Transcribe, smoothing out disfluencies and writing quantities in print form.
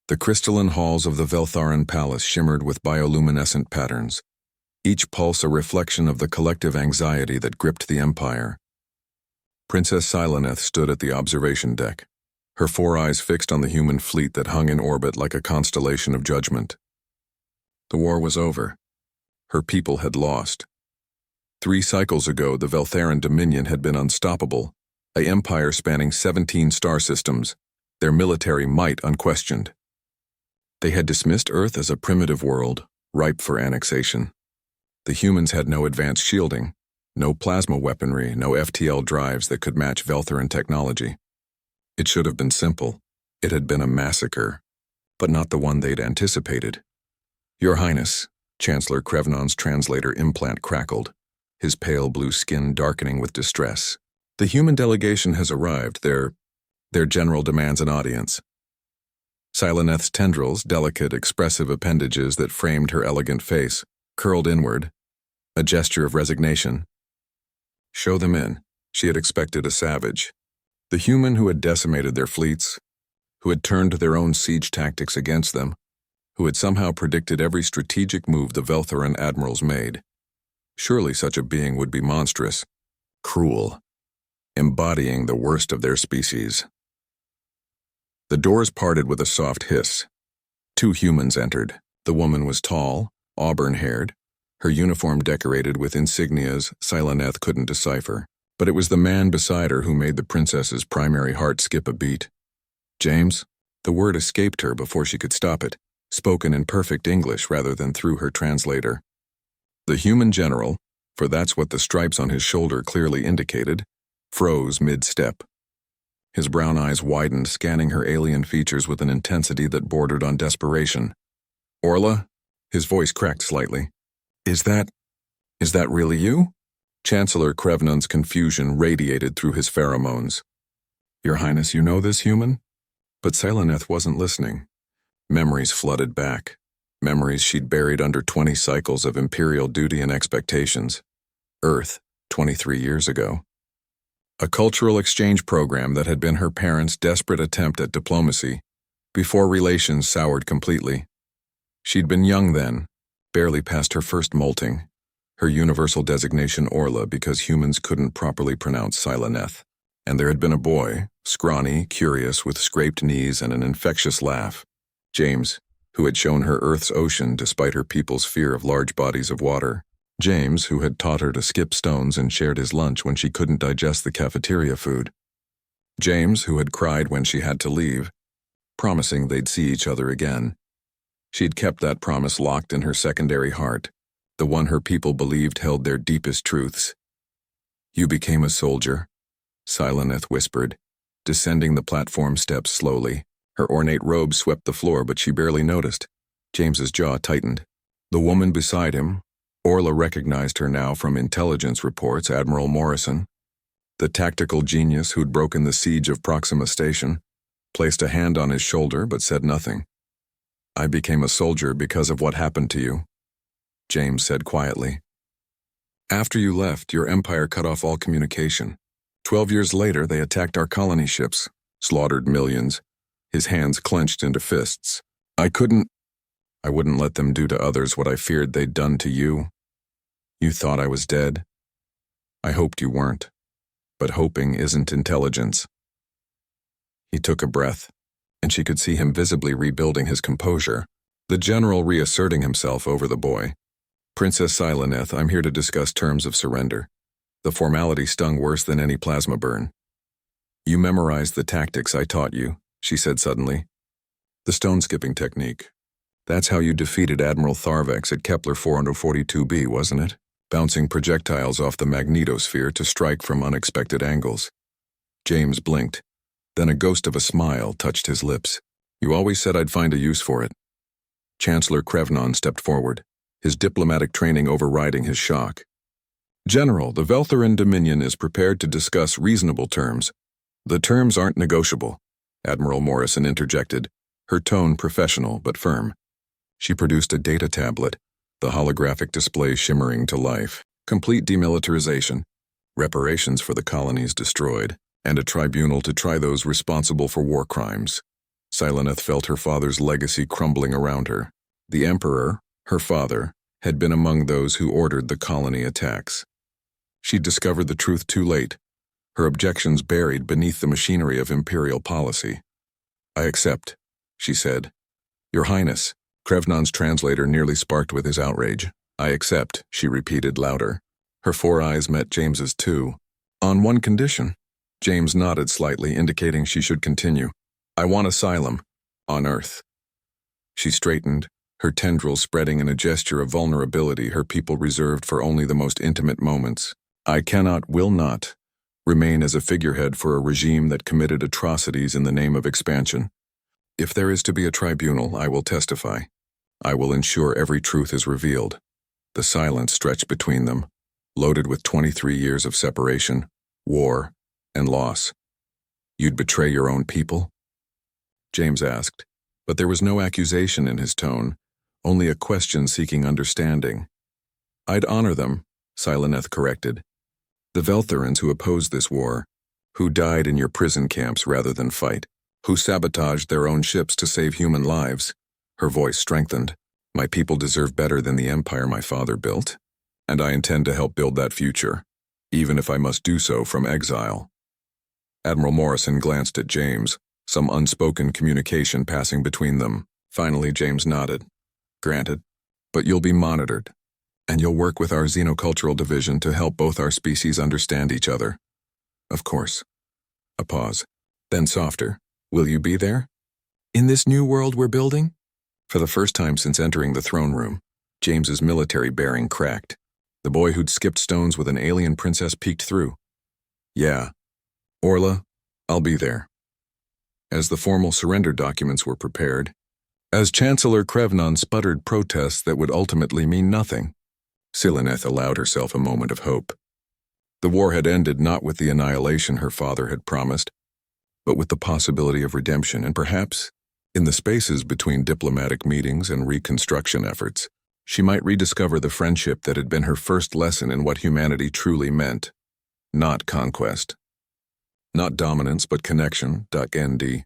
The crystalline halls of the Veltharan Palace shimmered with bioluminescent patterns, each pulse a reflection of the collective anxiety that gripped the Empire. Princess Sileneth stood at the observation deck, her 4 eyes fixed on the human fleet that hung in orbit like a constellation of judgment. The war was over. Her people had lost. 3 cycles ago, the Veltharan Dominion had been unstoppable, an empire spanning 17 star systems, their military might unquestioned. They had dismissed Earth as a primitive world, ripe for annexation. The humans had no advanced shielding, no plasma weaponry, no FTL drives that could match Veltharan technology. It should have been simple. It had been a massacre, but not the one they'd anticipated. Your Highness, Chancellor Krevnon's translator implant crackled, his pale blue skin darkening with distress. The human delegation has arrived. Their general demands an audience. Sileneth's tendrils, delicate, expressive appendages that framed her elegant face, curled inward, a gesture of resignation. Show them in. She had expected a savage. The human who had decimated their fleets, who had turned their own siege tactics against them, who had somehow predicted every strategic move the Veltharan admirals made. Surely such a being would be monstrous, cruel, embodying the worst of their species. The doors parted with a soft hiss. 2 humans entered. The woman was tall, auburn-haired, her uniform decorated with insignias Sileneth couldn't decipher. But it was the man beside her who made the princess's primary heart skip a beat. James? The word escaped her before she could stop it, spoken in perfect English rather than through her translator. The human general, for that's what the stripes on his shoulder clearly indicated, froze mid-step. His brown eyes widened, scanning her alien features with an intensity that bordered on desperation. Orla? His voice cracked slightly. Is that really you? Chancellor Krevnon's confusion radiated through his pheromones. Your Highness, you know this human? But Sileneth wasn't listening. Memories flooded back. Memories she'd buried under 20 cycles of imperial duty and expectations. Earth, 23 years ago. A cultural exchange program that had been her parents' desperate attempt at diplomacy, before relations soured completely. She'd been young then, barely past her first molting. Her universal designation Orla because humans couldn't properly pronounce Sileneth. And there had been a boy, scrawny, curious, with scraped knees and an infectious laugh, James, who had shown her Earth's ocean despite her people's fear of large bodies of water. James, who had taught her to skip stones and shared his lunch when she couldn't digest the cafeteria food. James, who had cried when she had to leave, promising they'd see each other again. She'd kept that promise locked in her secondary heart, the one her people believed held their deepest truths. You became a soldier, Sileneth whispered, descending the platform steps slowly. Her ornate robe swept the floor, but she barely noticed. James's jaw tightened. The woman beside him, Orla recognized her now from intelligence reports, Admiral Morrison, the tactical genius who'd broken the siege of Proxima Station, placed a hand on his shoulder but said nothing. I became a soldier because of what happened to you, James said quietly. After you left, your empire cut off all communication. 12 years later, they attacked our colony ships, slaughtered millions, his hands clenched into fists. I wouldn't let them do to others what I feared they'd done to you. You thought I was dead. I hoped you weren't. But hoping isn't intelligence. He took a breath, and she could see him visibly rebuilding his composure, the general reasserting himself over the boy. Princess Sileneth, I'm here to discuss terms of surrender. The formality stung worse than any plasma burn. You memorized the tactics I taught you, she said suddenly. The stone-skipping technique. That's how you defeated Admiral Tharvex at Kepler 442b, wasn't it? Bouncing projectiles off the magnetosphere to strike from unexpected angles. James blinked. Then a ghost of a smile touched his lips. You always said I'd find a use for it. Chancellor Krevnon stepped forward, his diplomatic training overriding his shock. General, the Veltharan Dominion is prepared to discuss reasonable terms. The terms aren't negotiable, Admiral Morrison interjected, her tone professional but firm. She produced a data tablet, the holographic display shimmering to life. Complete demilitarization, reparations for the colonies destroyed, and a tribunal to try those responsible for war crimes. Sileneth felt her father's legacy crumbling around her. The Emperor, her father, had been among those who ordered the colony attacks. She'd discovered the truth too late, her objections buried beneath the machinery of imperial policy. "I accept," she said. "Your Highness," Krevnon's translator nearly sparked with his outrage. "I accept," she repeated louder. Her 4 eyes met James's too. "On one condition." James nodded slightly, indicating she should continue. "I want asylum. On Earth." She straightened, her tendrils spreading in a gesture of vulnerability her people reserved for only the most intimate moments. "I cannot, will not, remain as a figurehead for a regime that committed atrocities in the name of expansion. If there is to be a tribunal, I will testify. I will ensure every truth is revealed." The silence stretched between them, loaded with 23 years of separation, war, and loss. "You'd betray your own people?" James asked, but there was no accusation in his tone, only a question seeking understanding. "I'd honor them," Sileneth corrected. "The Veltharans who opposed this war, who died in your prison camps rather than fight, who sabotaged their own ships to save human lives." Her voice strengthened. "My people deserve better than the empire my father built, and I intend to help build that future, even if I must do so from exile." Admiral Morrison glanced at James, some unspoken communication passing between them. Finally, James nodded. "Granted. But you'll be monitored, and you'll work with our xenocultural division to help both our species understand each other." "Of course." A pause. Then softer. "Will you be there? In this new world we're building?" For the first time since entering the throne room, James's military bearing cracked. The boy who'd skipped stones with an alien princess peeked through. "Yeah. Orla, I'll be there." As the formal surrender documents were prepared, as Chancellor Krevnon sputtered protests that would ultimately mean nothing, Sileneth allowed herself a moment of hope. The war had ended not with the annihilation her father had promised, but with the possibility of redemption, and perhaps, in the spaces between diplomatic meetings and reconstruction efforts, she might rediscover the friendship that had been her first lesson in what humanity truly meant. Not conquest. Not dominance, but connection. ND.